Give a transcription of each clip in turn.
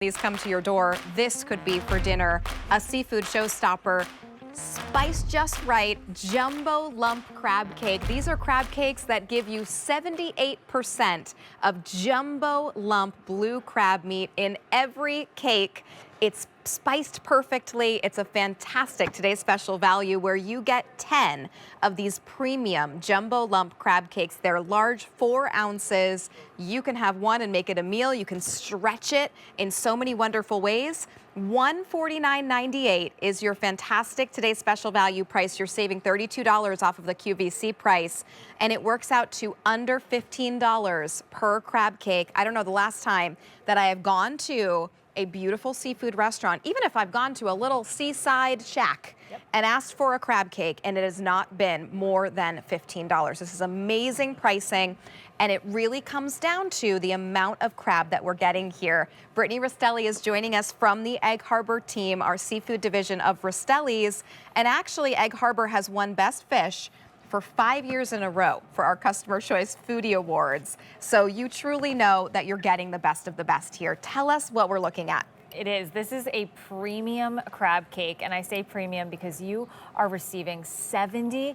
These come to your door, this could be for dinner. A seafood showstopper, spiced just right, jumbo lump crab cake. These are crab cakes that give you 78% of jumbo lump blue crab meat in every cake. It's spiced perfectly. It's a fantastic today's special value where you get 10 of these premium jumbo lump crab cakes. They're large, 4 ounces. You can have one and make it a meal. You can stretch it in so many wonderful ways. $149.98 is your fantastic today's special value price. You're saving $32 off of the QVC price, and it works out to under $15 per crab cake. I don't know the last time that I have gone to a beautiful seafood restaurant, even if I've gone to a little seaside shack and asked for a crab cake, and it has not been more than $15. This is amazing pricing, and it really comes down to the amount of crab that we're getting here. Brittany Rastelli is joining us from the Egg Harbor team, our seafood division of Rastelli's, and actually Egg Harbor has won Best Fish for 5 years in a row for our Customer Choice Foodie Awards. So you truly know that you're getting the best of the best here. Tell us what we're looking at. It is. This is a premium crab cake, and I say premium because you are receiving 78%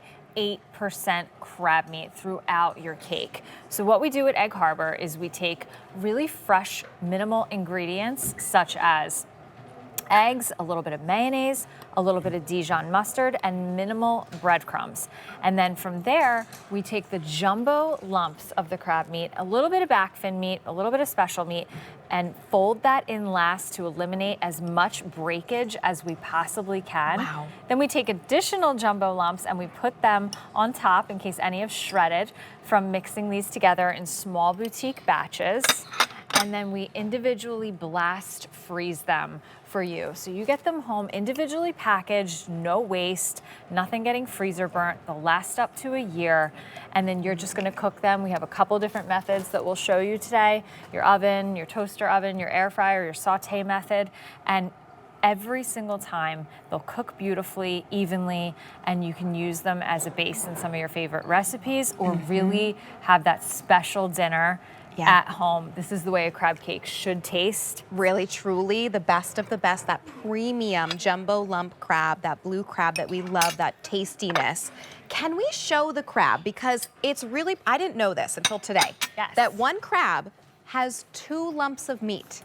crab meat throughout your cake. So what we do at Egg Harbor is we take really fresh, minimal ingredients such as eggs, a little bit of mayonnaise, a little bit of Dijon mustard, and minimal breadcrumbs. And then from there, we take the jumbo lumps of the crab meat, a little bit of back fin meat, a little bit of special meat, and fold that in last to eliminate as much breakage as we possibly can. Wow. Then we take additional jumbo lumps and we put them on top in case any have shredded from mixing these together in small boutique batches. And then we individually blast freeze them for you. So you get them home individually packaged, no waste, nothing getting freezer burnt. They'll last up to a year. And then you're just gonna cook them. We have a couple different methods that we'll show you today. Your oven, your toaster oven, your air fryer, your saute method. And every single time they'll cook beautifully, evenly, and you can use them as a base in some of your favorite recipes or really have that special dinner at home. This is the way a crab cake should taste. Really, truly the best of the best, that premium jumbo lump crab, that blue crab that we love, that tastiness. Can we show the crab? Because it's really, I didn't know this until today, that one crab has 2 lumps of meat.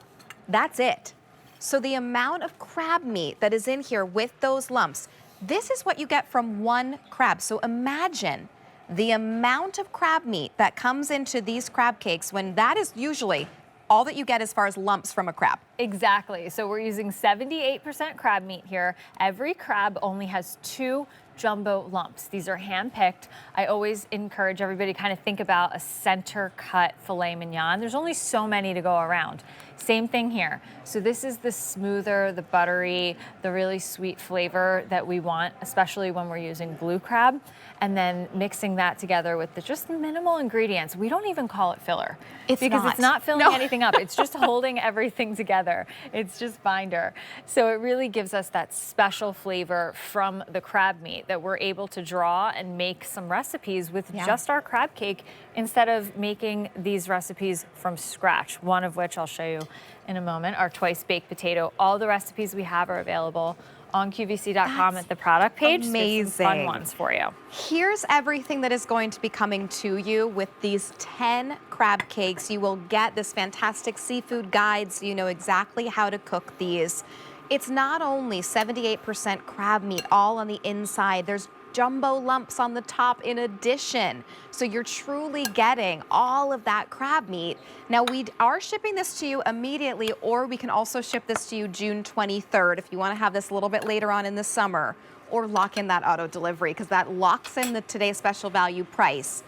That's it. So the amount of crab meat that is in here with those lumps, this is what you get from one crab. So imagine the amount of crab meat that comes into these crab cakes when that is usually all that you get as far as lumps from a crab. Exactly. So we're using 78% crab meat here. Every crab only has 2 jumbo lumps. These are hand-picked. I always encourage everybody to kind of think about a center cut filet mignon. There's only so many to go around. Same thing here. So this is the smoother, the buttery, the really sweet flavor that we want, especially when we're using blue crab. And then mixing that together with the just minimal ingredients. We don't even call it filler. It's not filling anything up. It's just holding everything together. It's just binder. So it really gives us that special flavor from the crab meat that we're able to draw and make some recipes with just our crab cake instead of making these recipes from scratch, one of which I'll show you in a moment, our twice baked potato. All the recipes we have are available on QVC.com at the product page. Amazing. There's some fun ones for you. Here's everything that is going to be coming to you with these 10 crab cakes. You will get this fantastic seafood guide so you know exactly how to cook these. It's not only 78% crab meat all on the inside, there's jumbo lumps on the top in addition. So you're truly getting all of that crab meat. Now we are shipping this to you immediately, or we can also ship this to you June 23rd if you want to have this a little bit later on in the summer, or lock in that auto delivery because that locks in the today's special value price.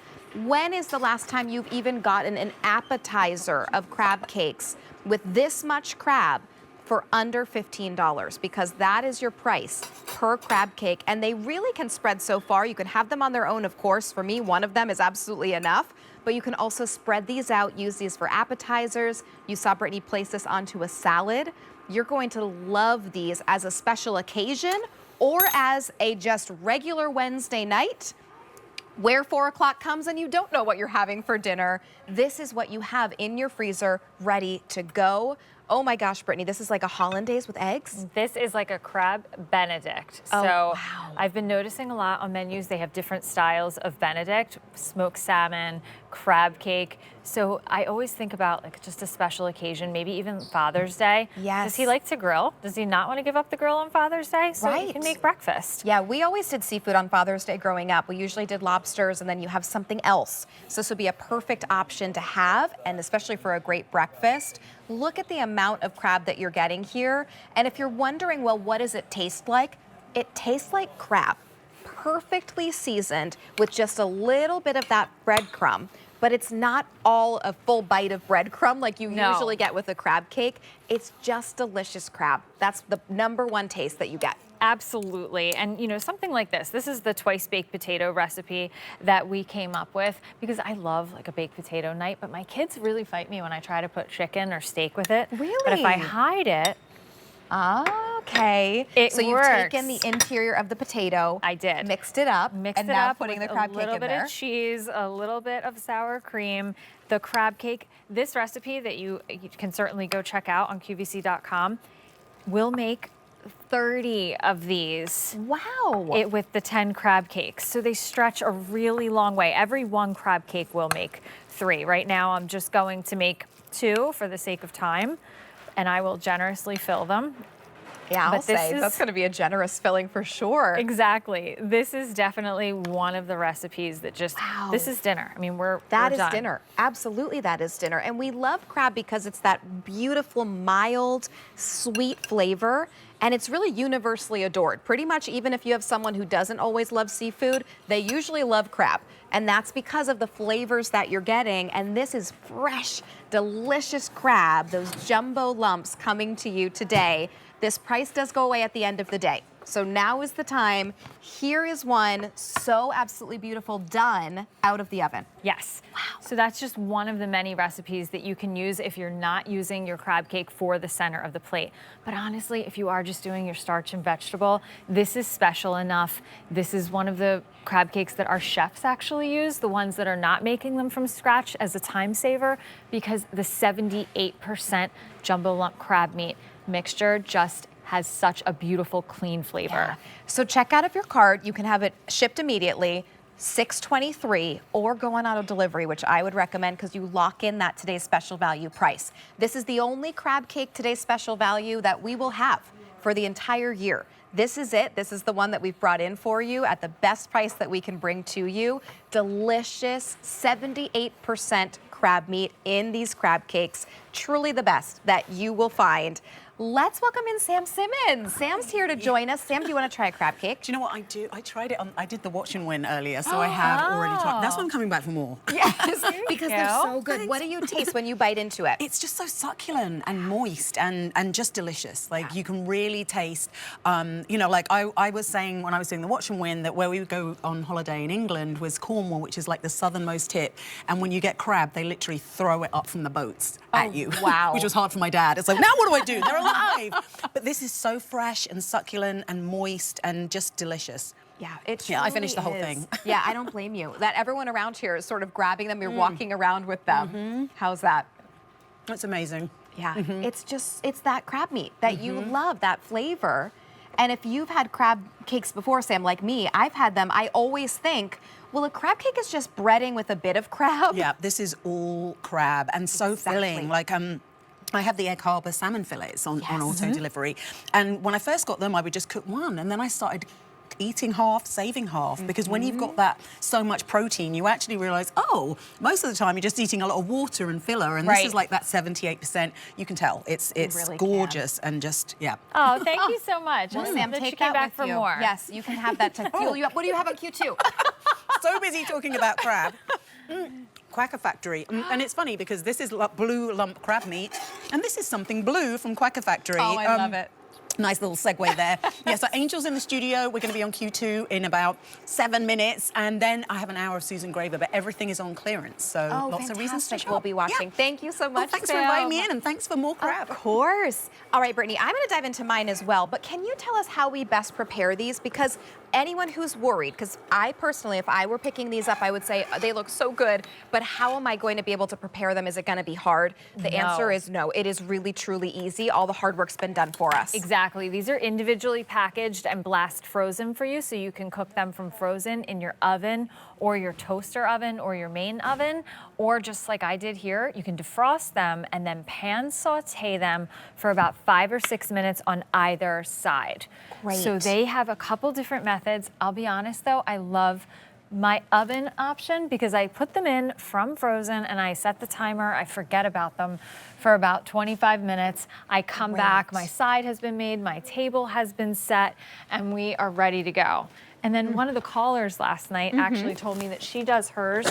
When is the last time you've even gotten an appetizer of crab cakes with this much crab for under $15? Because that is your price per crab cake, and they really can spread so far. You can have them on their own, of course. For me, one of them is absolutely enough, but you can also spread these out, use these for appetizers. You saw Brittany place this onto a salad. You're going to love these as a special occasion or as a just regular Wednesday night. where 4 o'clock comes and you don't know what you're having for dinner, this is what you have in your freezer ready to go. Oh my gosh, Brittany, this is like a hollandaise with eggs? This is like a crab Benedict. Oh, So wow. I've been noticing a lot on menus, they have different styles of Benedict, smoked salmon, crab cake. So I always think about like just a special occasion, maybe even Father's Day. Yes. Does he like to grill? Does he not want to give up the grill on Father's Day? So you can make breakfast. Yeah, we always did seafood on Father's Day growing up. We usually did lobsters and then you have something else. So this would be a perfect option to have, and especially for a great breakfast. Look at the amount of crab that you're getting here. And if you're wondering, well, what does it taste like? It tastes like crab, perfectly seasoned with just a little bit of that breadcrumb. But it's not all a full bite of breadcrumb like you usually get with a crab cake. It's just delicious crab. That's the #1 taste that you get. Absolutely. And you know, something like this is the twice baked potato recipe that we came up with because I love like a baked potato night, but my kids really fight me when I try to put chicken or steak with it. Really? But if I hide it, okay. It so you've works. taken the interior of the potato. I did. Mixed it up. Mixed and it now up putting with the crab a cake little in bit there. of cheese, a little bit of sour cream, the crab cake. This recipe that you can certainly go check out on QVC.com will make 30 of these. Wow. With the 10 crab cakes. So they stretch a really long way. Every one crab cake will make 3. Right now I'm just going to make 2 for the sake of time, and I will generously fill them. Yeah, I'll But this say is- that's going to be a generous filling for sure. Exactly. This is definitely one of the recipes that just, Wow. this is dinner. I mean, we're That is done. dinner. Absolutely, that is dinner. And we love crab because it's that beautiful, mild, sweet flavor. And it's really universally adored. Pretty much even if you have someone who doesn't always love seafood, they usually love crab. And that's because of the flavors that you're getting. And this is fresh, delicious crab, those jumbo lumps coming to you today. This price does go away at the end of the day. So now is the time. Here is one so absolutely beautiful, done out of the oven. Yes. Wow. So that's just one of the many recipes that you can use if you're not using your crab cake for the center of the plate. But honestly, if you are just doing your starch and vegetable, this is special enough. This is one of the crab cakes that our chefs actually use, the ones that are not making them from scratch, as a time saver, because the 78% jumbo lump crab meat mixture just has such a beautiful, clean flavor. Yeah. So check out of your cart. You can have it shipped immediately, $6.23, or go on auto delivery, which I would recommend because you lock in that today's special value price. This is the only crab cake today's special value that we will have for the entire year. This is it. This is the one that we've brought in for you at the best price that we can bring to you. Delicious 78% crab meat in these crab cakes. Truly the best that you will find. Let's welcome in Sam Simmons. Sam's here to join us. Sam, do you want to try a crab cake? Do you know what I do? I tried it on, I did the watch and win earlier, so I have already tried. That's why I'm coming back for more. Yes, because they're you. so good. What do you taste when you bite into it? It's just so succulent and moist and just delicious. Like you can really taste, you know, like I was saying when I was doing the watch and win that where we would go on holiday in England was Cornwall, which is like the southernmost tip. And when you get crab, they literally throw it up from the boats at you. wow. Which was hard for my dad. It's like, now what do I do? They're alive. But this is so fresh and succulent and moist and just delicious. Yeah, it Yeah, I truly finished the whole is. thing. Yeah, I don't blame you. That everyone around here is sort of grabbing them. You're walking around with them. How's that? That's amazing. Yeah, it's that crab meat that you love, that flavor. And if you've had crab cakes before, Sam, like me, I've had them. I always think, well, a crab cake is just breading with a bit of crab. Yeah, this is all crab and so filling. Like, I have the Egg Harbor salmon fillets on auto delivery. And when I first got them, I would just cook one. And then I started eating half, saving half. Because when you've got that so much protein, you actually realize, oh, most of the time you're just eating a lot of water and filler. And this is like that 78%. You can tell. It's really gorgeous and just, yeah. Oh, thank you so much. Well, I'm Sam, glad take you came that back with for you. more. Yes, you can have that to fuel you up. What do you have on Q2? So busy talking about crab. Quacker Factory. And it's funny because this is blue lump crab meat, and this is something blue from Quacker Factory. Oh, I love it. Nice little segue there. Yeah, so Angel's in the studio. We're going to be on Q2 in about 7 minutes. And then I have an hour of Susan Graver, but everything is on clearance. So lots of reasons to shop. We'll be watching. Yeah. Thank you so much, Thanks for inviting me in, and thanks for more crab. Of course. All right, Brittany, I'm going to dive into mine as well. But can you tell us how we best prepare these? Because anyone who's worried, because I personally, if I were picking these up, I would say they look so good, but how am I going to be able to prepare them? Is it going to be hard? The answer is no. It is really, truly easy. All the hard work's been done for us. Exactly. These are individually packaged and blast frozen for you, so you can cook them from frozen in your oven or your toaster oven or your main oven, or just like I did here, you can defrost them and then pan saute them for about 5 or 6 minutes on either side. Great. So they have a couple different methods. I'll be honest though, I love my oven option because I put them in from frozen and I set the timer. I forget about them for about 25 minutes. I come back, my side has been made, my table has been set, and we are ready to go. And then one of the callers last night actually told me that she does hers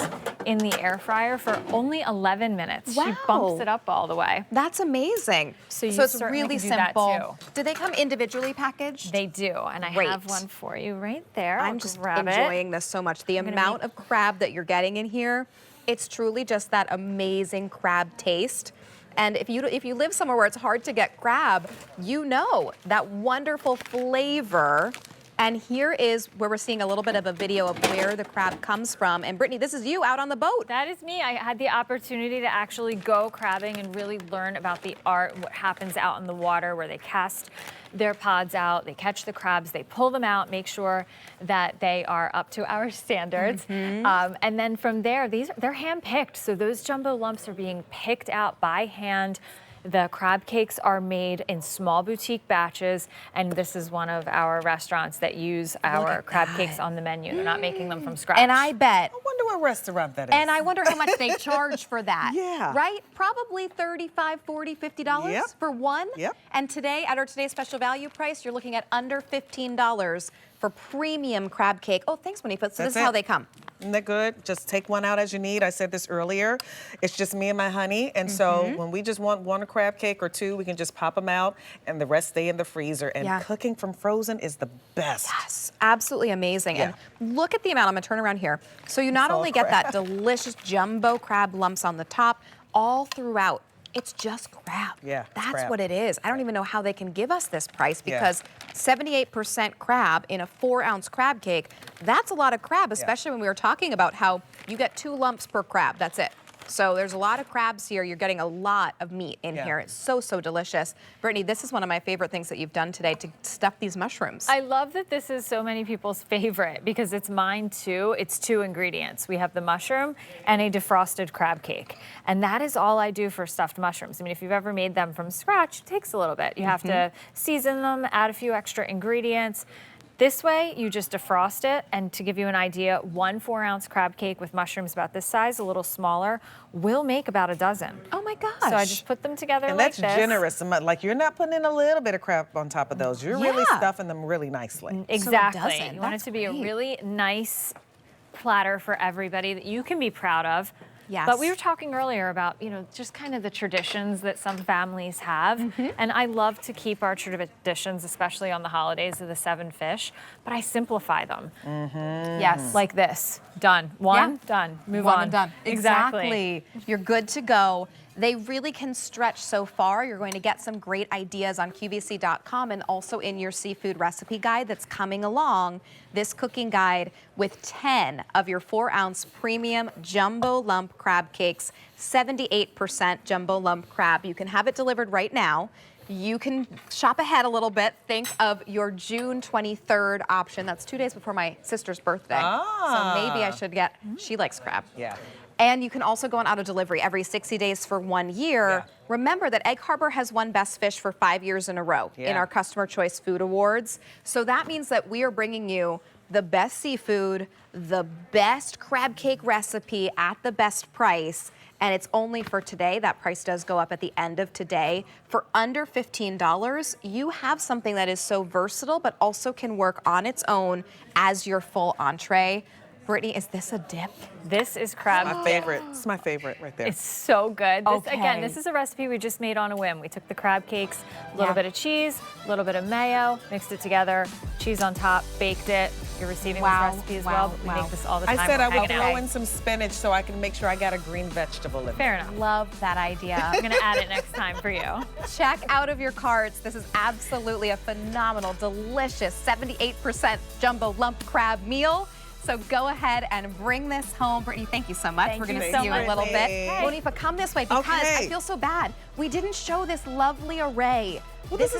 in the air fryer for only 11 minutes. Wow. She bumps it up all the way. That's amazing. So you it's certainly really can do that simple. too. Do they come individually packaged? They do, and I have one for you right there. I'm I'll just grab it. enjoying this so much. The amount of crab that you're getting in here, it's truly just that amazing crab taste. And if you live somewhere where it's hard to get crab, you know that wonderful flavor. And here is where we're seeing a little bit of a video of where the crab comes from. And Brittany, this is you out on the boat. That is me. I had the opportunity to actually go crabbing and really learn about the art, what happens out in the water, where they cast their pods out, they catch the crabs, they pull them out, make sure that they are up to our standards. And then from there, they're hand-picked. So those jumbo lumps are being picked out by hand. The crab cakes are made in small boutique batches, and this is one of our restaurants that use our crab cakes on the menu. They're not making them from scratch. And I bet. I wonder what restaurant that is. And I wonder how much they charge for that. Yeah. Right? Probably $35, $40, $50 Yep. for one. Yep. And today, at our today's special value price, you're looking at under $15 for premium crab cake. Oh, thanks, Monifa. So this That's is how it. they come. Isn't that good? Just take one out as you need. I said this earlier. It's just me and my honey. And so when we just want one crab cake or two, we can just pop them out and the rest stay in the freezer. And cooking from frozen is the best. Yes, absolutely amazing. Yeah. And look at the amount. I'm going to turn around here. So you not all only get crab. that delicious jumbo crab lumps on the top, all throughout. It's just crab. Yeah, it's That's crab. what it is. I don't even know how they can give us this price Yeah. because 78% crab in a 4-ounce crab cake, that's a lot of crab, especially when we were talking about how you get 2 lumps per crab. That's it. So there's a lot of crabs here. You're getting a lot of meat in here. It's so, so delicious. Brittany, this is one of my favorite things that you've done today to stuff these mushrooms. I love that this is so many people's favorite because it's mine too. It's 2 ingredients. We have the mushroom and a defrosted crab cake. And that is all I do for stuffed mushrooms. I mean, if you've ever made them from scratch, it takes a little bit. You have to season them, add a few extra ingredients. This way, you just defrost it, and to give you an idea, 1 4-ounce crab cake with mushrooms about this size, a little smaller, will make about a dozen. Oh my gosh. So I just put them together And like that's this. generous. Like, you're not putting in a little bit of crab on top of those. You're really stuffing them really nicely. Exactly. dozen. You want it That's to be a great. really nice platter for everybody that you can be proud of. Yes. But we were talking earlier about, just kind of the traditions that some families have. And I love to keep our traditions, especially on the holidays of the 7 fish, but I simplify them. Yes. Like this. Done. One, done. Move One on. and done. Exactly. You're good to go. They really can stretch so far. You're going to get some great ideas on QVC.com and also in your seafood recipe guide that's coming along. This cooking guide with 10 of your 4-ounce premium jumbo lump crab cakes, 78% jumbo lump crab. You can have it delivered right now. You can shop ahead a little bit. Think of your June 23rd option. That's 2 days before my sister's birthday. So maybe I should get, she likes crab. Yeah. And you can also go on auto delivery every 60 days for 1 year. Yeah. Remember that Egg Harbor has won Best Fish for 5 years in a row in our Customer Choice Food Awards. So that means that we are bringing you the best seafood, the best crab cake recipe at the best price. And it's only for today. That price does go up at the end of today. For under $15, you have something that is so versatile, but also can work on its own as your full entree. Brittany, is this a dip? This is crab My dip. favorite. It's my favorite right there. It's so good. This, Okay. Again, this is a recipe we just made on a whim. We took the crab cakes, a little bit of cheese, a little bit of mayo, mixed it together, cheese on top, baked it. You're receiving Wow, this recipe as wow, well. We wow. make this all the time. I said We're I would hanging out. throw in some spinach so I can make sure I got a green vegetable in there. Fair enough. Love that idea. I'm gonna add it next time for you. Check out of your carts. This is absolutely a phenomenal, delicious 78% jumbo lump crab meal. So go ahead and bring this home. Brittany, thank you so much. Thank We're going you to so see you in a much. little bit. Hey. Monifa, come this way because I Okay. feel so bad. We didn't show this lovely array. Well, this this